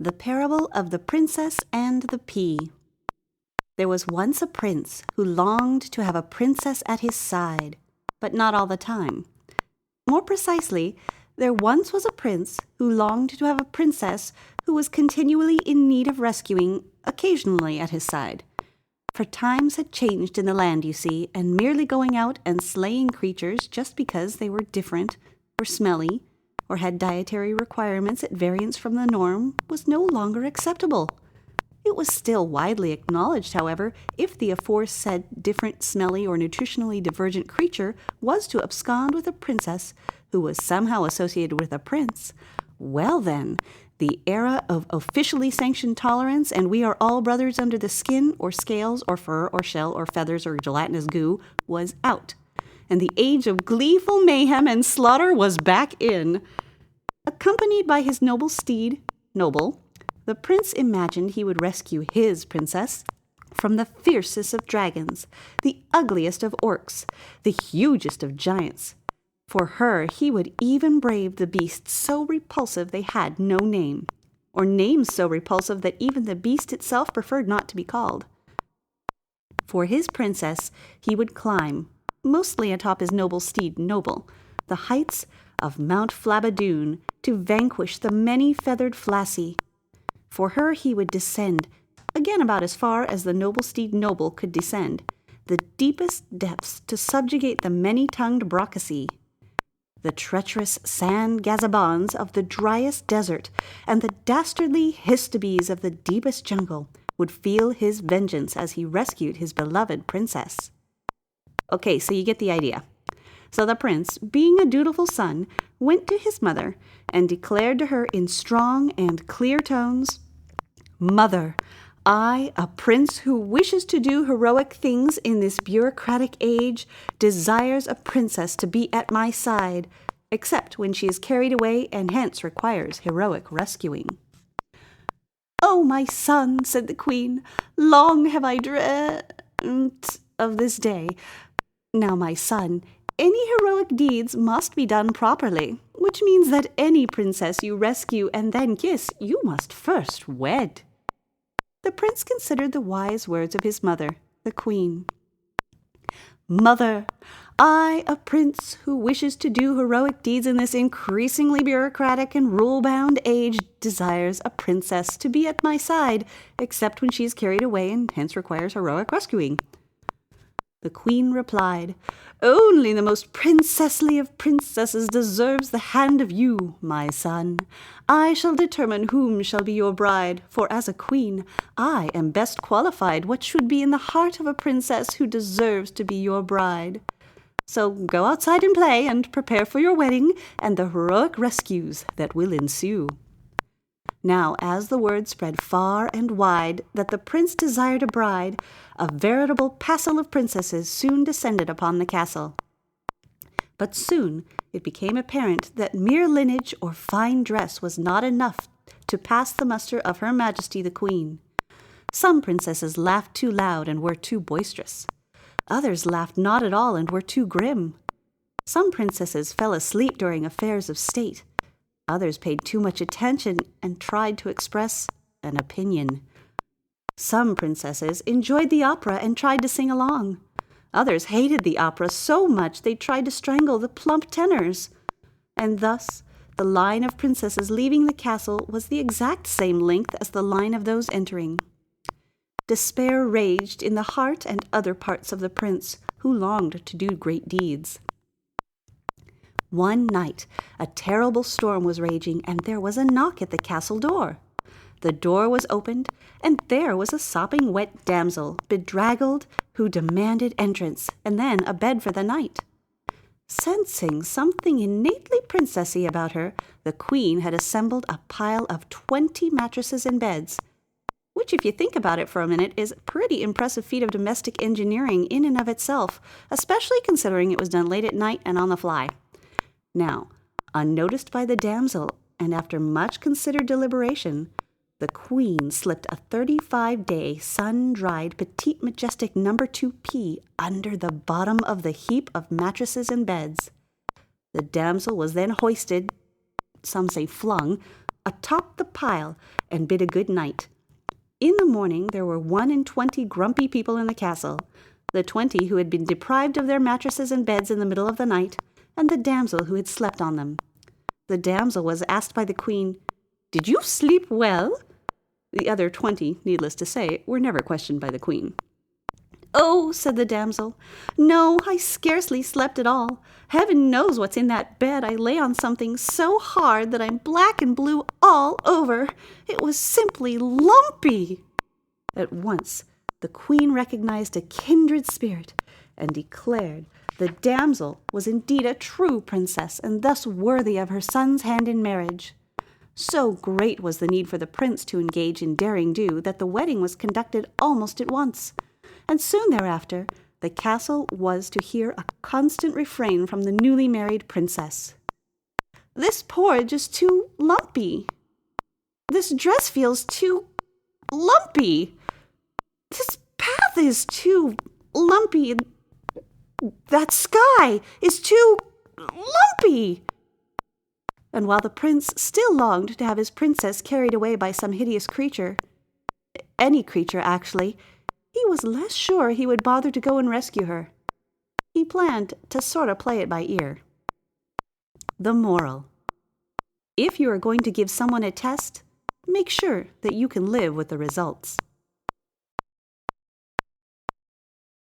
The Parable of the Princess and the Pea. There was once a prince who longed to have a princess at his side, but not all the time. More precisely, there once was a prince who longed to have a princess who was continually in need of rescuing, occasionally at his side. For times had changed in the land, you see, and merely going out and slaying creatures just because they were different, or smelly, or had dietary requirements at variance from the norm was no longer acceptable. It was still widely acknowledged, however, if the aforesaid different, smelly, or nutritionally divergent creature was to abscond with a princess who was somehow associated with a prince, well then, the era of officially sanctioned tolerance and we are all brothers under the skin, or scales, or fur, or shell, or feathers, or gelatinous goo was out, and the age of gleeful mayhem and slaughter was back in. Accompanied by his noble steed, Noble, the prince imagined he would rescue his princess from the fiercest of dragons, the ugliest of orcs, the hugest of giants. For her he would even brave the beasts so repulsive they had no name, or names so repulsive that even the beast itself preferred not to be called. For his princess he would climb, mostly atop his noble steed Noble, the heights of Mount Flabadoon to vanquish the many-feathered Flassie. For her he would descend, again about as far as the noble steed Noble could descend, the deepest depths to subjugate the many-tongued Brocassie, the treacherous sand gazabons of the driest desert, and the dastardly histobes of the deepest jungle would feel his vengeance as he rescued his beloved princess. Okay, so you get the idea. So the prince, being a dutiful son, went to his mother and declared to her in strong and clear tones, "Mother, I, a prince who wishes to do heroic things in this bureaucratic age, desires a princess to be at my side, except when she is carried away and hence requires heroic rescuing." "Oh, my son," said the queen, "long have I dreamt of this day. Now, my son, any heroic deeds must be done properly, which means that any princess you rescue and then kiss, you must first wed." The prince considered the wise words of his mother, the queen. "Mother, I, a prince who wishes to do heroic deeds in this increasingly bureaucratic and rule-bound age, desires a princess to be at my side, except when she is carried away and hence requires heroic rescuing." The queen replied, "Only the most princessly of princesses deserves the hand of you, my son. I shall determine whom shall be your bride, for as a queen, I am best qualified what should be in the heart of a princess who deserves to be your bride. So go outside and play, and prepare for your wedding and the heroic rescues that will ensue." Now, as the word spread far and wide that the prince desired a bride, a veritable passel of princesses soon descended upon the castle. But soon it became apparent that mere lineage or fine dress was not enough to pass the muster of Her Majesty the Queen. Some princesses laughed too loud and were too boisterous. Others laughed not at all and were too grim. Some princesses fell asleep during affairs of state. Others paid too much attention and tried to express an opinion. Some princesses enjoyed the opera and tried to sing along. Others hated the opera so much they tried to strangle the plump tenors. And thus, the line of princesses leaving the castle was the exact same length as the line of those entering. Despair raged in the heart and other parts of the prince, who longed to do great deeds. One night, a terrible storm was raging, and there was a knock at the castle door. The door was opened, and there was a sopping wet damsel, bedraggled, who demanded entrance, and then a bed for the night. Sensing something innately princessy about her, the queen had assembled a pile of 20 mattresses and beds, which, if you think about it for a minute, is a pretty impressive feat of domestic engineering in and of itself, especially considering it was done late at night and on the fly. Now, unnoticed by the damsel, and after much considered deliberation, the queen slipped a 35-day sun-dried petite majestic No. 2 pea under the bottom of the heap of mattresses and beds. The damsel was then hoisted, some say flung, atop the pile and bid a good night. In the morning there were 21 grumpy people in the castle, the 20 who had been deprived of their mattresses and beds in the middle of the night, and the damsel who had slept on them. The damsel was asked by the queen, "Did you sleep well?" The other 20, needless to say, were never questioned by the queen. "Oh," said the damsel, "no, I scarcely slept at all. Heaven knows what's in that bed. I lay on something so hard that I'm black and blue all over. It was simply lumpy." At once the queen recognized a kindred spirit and declared the damsel was indeed a true princess and thus worthy of her son's hand in marriage. So great was the need for the prince to engage in derring-do that the wedding was conducted almost at once, and soon thereafter the castle was to hear a constant refrain from the newly married princess. "This porridge is too lumpy. This dress feels too lumpy. This path is too lumpy. That sky is too lumpy." And while the prince still longed to have his princess carried away by some hideous creature, any creature actually, he was less sure he would bother to go and rescue her. He planned to sort of play it by ear. The moral: if you are going to give someone a test, make sure that you can live with the results.